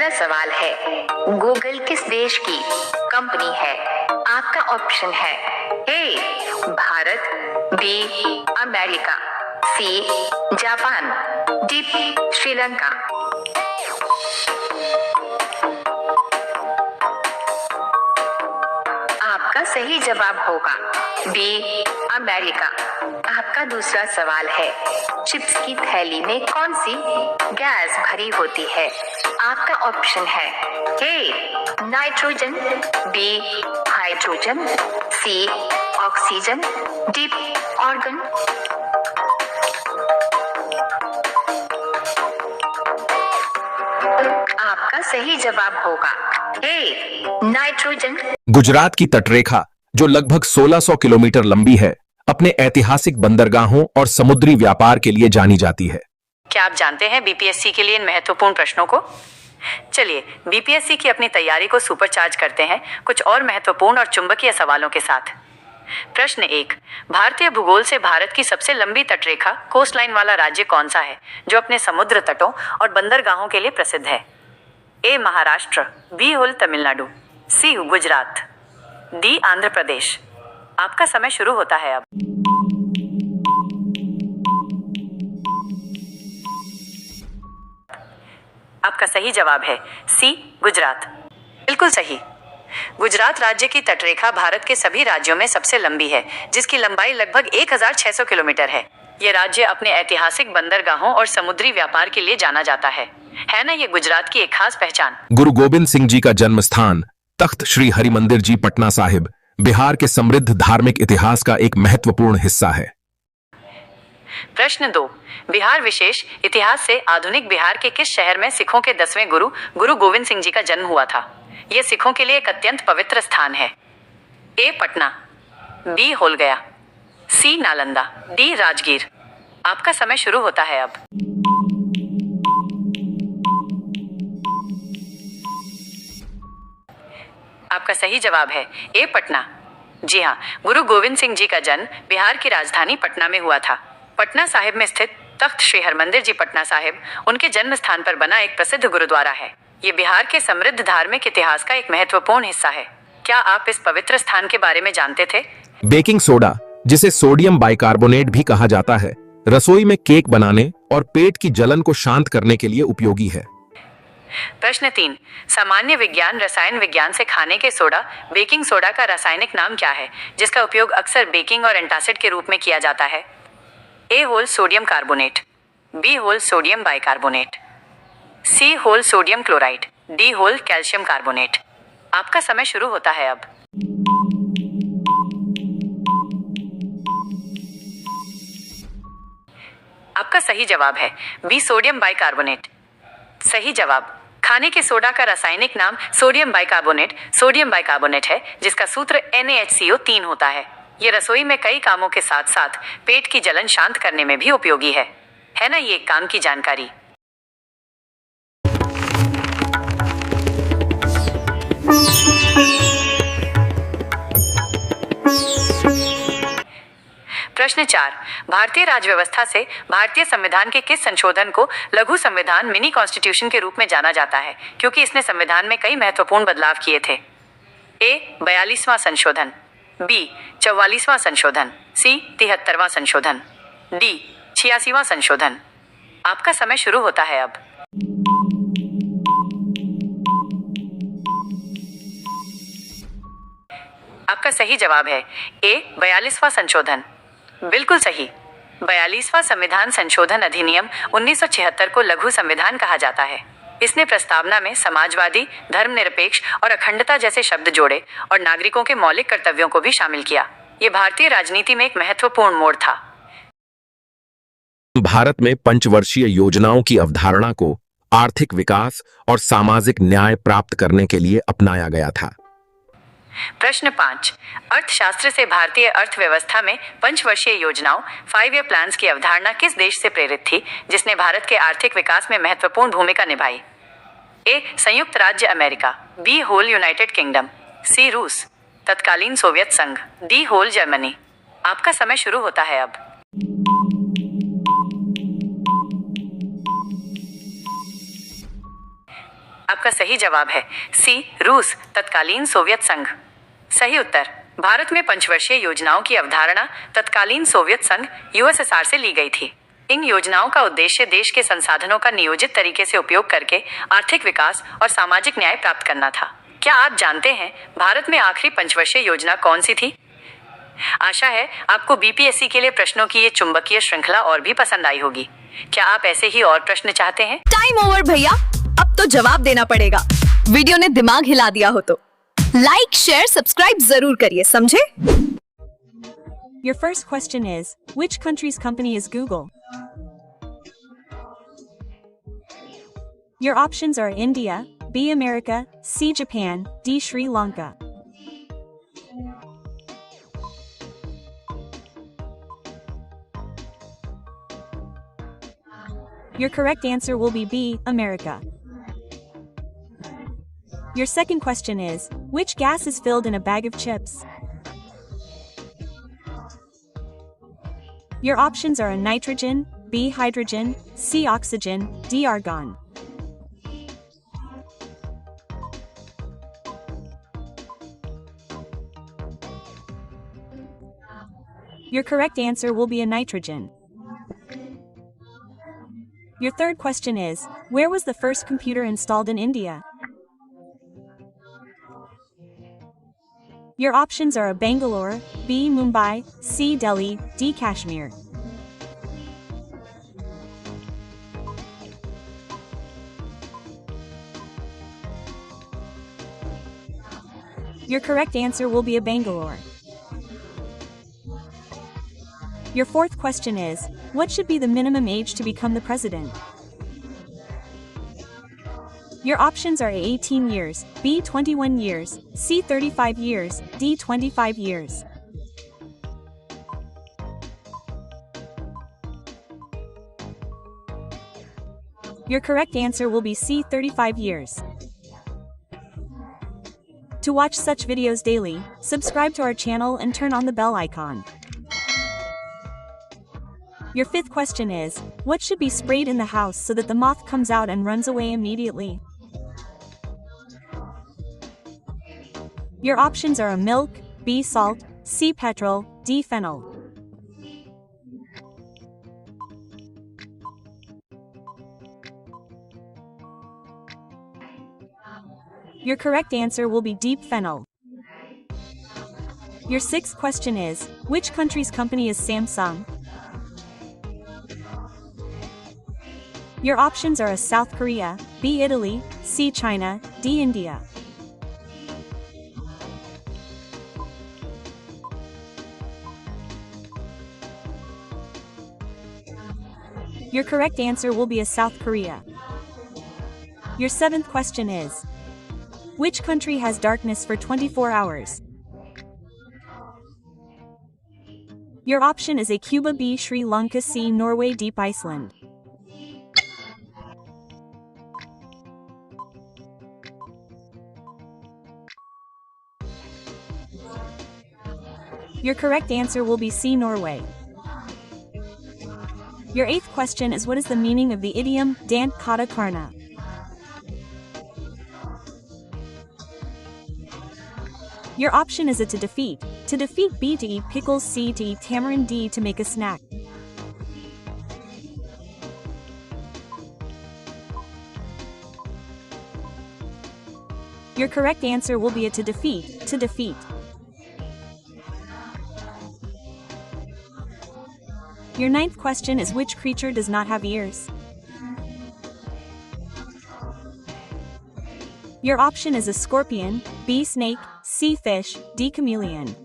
पहला सवाल है, गूगल किस देश की कंपनी है? आपका ऑप्शन है A Bharat, B America, C Japan, D Sri Lanka. आपका सही जवाब होगा बी अमेरिका। आपका दूसरा सवाल है, चिप्स की थैली में कौन सी गैस भरी होती है? आपका ऑप्शन है A nitrogen, B hydrogen, C oxygen, D organ. आपका सही जवाब होगा ए नाइट्रोजन। गुजरात की तटरेखा, जो लगभग 1600 किलोमीटर लंबी है, अपने ऐतिहासिक बंदरगाहों और समुद्री व्यापार के लिए जानी जाती है। क्या आप जानते हैं बीपीएससी के लिए इन महत्वपूर्ण प्रश्नों को? चलिए बीपीएससी की अपनी तैयारी को सुपरचार्ज करते हैं कुछ और महत्वपूर्ण और चुंबकीय सवालों के साथ। प्रश्न 1, भारतीय भूगोल से भारत की सबसे लंबी तटरेखा कोस्ट लाइन वाला राज्य कौन सा है जो अपने समुद्र तटों और बंदरगाहों के लिए प्रसिद्ध है? ए महाराष्ट्र, बी होल तमिलनाडु, सी गुजरात, डी आंध्र प्रदेश। आपका समय शुरू होता है अब। आपका सही जवाब है सी गुजरात। बिल्कुल सही। गुजरात राज्य की तटरेखा भारत के सभी राज्यों में सबसे लंबी है, जिसकी लंबाई लगभग 1600 किलोमीटर है। ये राज्य अपने ऐतिहासिक बंदरगाहों और समुद्री व्यापार के लिए जाना जाता है ना? ये गुजरात की एक खास पहचान। गुरु गोविंद सिंह जी का जन्म स्थान तख्त श्री हरिमंदिर जी पटना साहिब बिहार के समृद्ध धार्मिक इतिहास का एक महत्वपूर्ण हिस्सा है। प्रश्न 2, बिहार विशेष इतिहास से आधुनिक बिहार के किस शहर में सिखों के 10वें गुरु गुरु गोविंद सिंह जी का जन्म हुआ था? यह सिखों के लिए एक अत्यंत पवित्र स्थान है। ए पटना, बी होलगया, सी नालंदा, डी राजगीर। आपका समय शुरू होता है अब। आपका सही जवाब है ए पटना। जी हाँ, गुरु गोविंद सिंह जी का जन्म बिहार की राजधानी पटना में हुआ था। पटना साहिब में स्थित तख्त श्री हरमंदिर जी पटना साहिब उनके जन्म स्थान पर बना एक प्रसिद्ध गुरुद्वारा है। ये बिहार के समृद्ध धार्मिक इतिहास का एक महत्वपूर्ण हिस्सा है। क्या आप इस पवित्र स्थान के बारे में जानते थे? बेकिंग सोडा, जिसे सोडियम बाइकार्बोनेट भी कहा जाता है, रसोई में केक बनाने और पेट की जलन को शांत करने के लिए उपयोगी है। प्रश्न 3, सामान्य विज्ञान रसायन विज्ञान से खाने के सोडा बेकिंग सोडा का रासायनिक नाम क्या है जिसका उपयोग अक्सर बेकिंग और एंटासिड के रूप में किया जाता है? ए होल सोडियम कार्बोनेट, बी होल सोडियम बाइकार्बोनेट, सी होल सोडियम क्लोराइड, डी होल कैल्शियम कार्बोनेट। आपका समय शुरू होता है अब। आपका सही जवाब है बी सोडियम बाइकार्बोनेट। सही जवाब। खाने के सोडा का रासायनिक नाम सोडियम बाइकार्बोनेट है, जिसका सूत्र NaHCO3 होता है। ये रसोई में कई कामों के साथ साथ पेट की जलन शांत करने में भी उपयोगी है ना? ये एक काम की जानकारी। प्रश्न 4, भारतीय राज्यव्यवस्था से भारतीय संविधान के किस संशोधन को लघु संविधान मिनी कॉन्स्टिट्यूशन के रूप में जाना जाता है क्योंकि इसने संविधान में कई महत्वपूर्ण बदलाव किए थे? ए 42वां संशोधन, बी 44वां संशोधन, सी 73वां संशोधन, डी 86वां संशोधन। आपका समय शुरू होता है अब। आपका सही जवाब है ए 42वां संशोधन। बिल्कुल सही। 42वां संविधान संशोधन अधिनियम 1976 को लघु संविधान कहा जाता है। इसने प्रस्तावना में समाजवादी, धर्मनिरपेक्ष और अखंडता जैसे शब्द जोड़े और नागरिकों के मौलिक कर्तव्यों को भी शामिल किया। ये भारतीय राजनीति में एक महत्वपूर्ण मोड़ था। भारत में पंचवर्षीय योजनाओं की अवधारणा को आर्थिक विकास और सामाजिक न्याय प्राप्त करने के लिए अपनाया गया था। प्रश्न 5, अर्थशास्त्र से भारतीय अर्थव्यवस्था में पंचवर्षीय योजनाओं 5 ईयर प्लान्स की अवधारणा किस देश से प्रेरित थी जिसने भारत के आर्थिक विकास में महत्वपूर्ण भूमिका निभाई? ए संयुक्त राज्य अमेरिका, बी होल यूनाइटेड किंगडम, सी रूस, तत्कालीन सोवियत संघ, डी होल जर्मनी। आपका समय शुरू होता है अब। आपका सही जवाब है सी, रूस, तत्कालीन सोवियत संघ। सही उत्तर। भारत में पंचवर्षीय योजनाओं की अवधारणा तत्कालीन सोवियत संघ यूएसएसआर से ली गई थी। इन योजनाओं का उद्देश्य देश के संसाधनों का नियोजित तरीके से उपयोग करके आर्थिक विकास और सामाजिक न्याय प्राप्त करना था। क्या आप जानते हैं भारत में आखिरी पंचवर्षीय योजना कौन सी थी? आशा है आपको बीपीएससी के लिए प्रश्नों की ये चुंबकीय श्रृंखला और भी पसंद आई होगी। क्या आप ऐसे ही और प्रश्न चाहते हैं? टाइम ओवर भैया, अब तो जवाब देना पड़ेगा। वीडियो ने दिमाग हिला दिया हो तो लाइक, शेयर, सब्सक्राइब जरूर करिए, समझे? Your first question is, which country's company is Google? Your options are India, B. America, C. Japan, D. Sri Lanka. Your correct answer will be B. America. Your second question is, which gas is filled in a bag of chips? Your options are nitrogen, B. hydrogen, C. oxygen, D. argon. Your correct answer will be a nitrogen. Your third question is, where was the first computer installed in India? Your options are Bangalore, B. Mumbai, C. Delhi, D. Kashmir. Your correct answer will be a Bangalore. Your fourth question is, what should be the minimum age to become the president? Your options are A. 18 years, B. 21 years, C. 35 years, D. 25 years. Your correct answer will be C. 35 years. To watch such videos daily, subscribe to our channel and turn on the bell icon. Your fifth question is, what should be sprayed in the house so that the moth comes out and runs away immediately? Your options are milk, B. salt, C. petrol, D. fennel. Your correct answer will be deep fennel. Your sixth question is, which country's company is Samsung? Your options are A. South Korea, B. Italy, C. China, D. India. Your correct answer will be A. South Korea. Your seventh question is, which country has darkness for 24 hours? Your option is A. Cuba, B. Sri Lanka, C. Norway, D. Iceland. Your correct answer will be C. Norway. Your eighth question is, what is the meaning of the idiom Dant Kata Karna? Your option is A. to defeat, B. to eat pickles, C. to eat tamarind, D. to make a snack. Your correct answer will be A. to defeat. Your ninth question is, which creature does not have ears? Your option is A. scorpion, B. snake, C. fish, D. chameleon.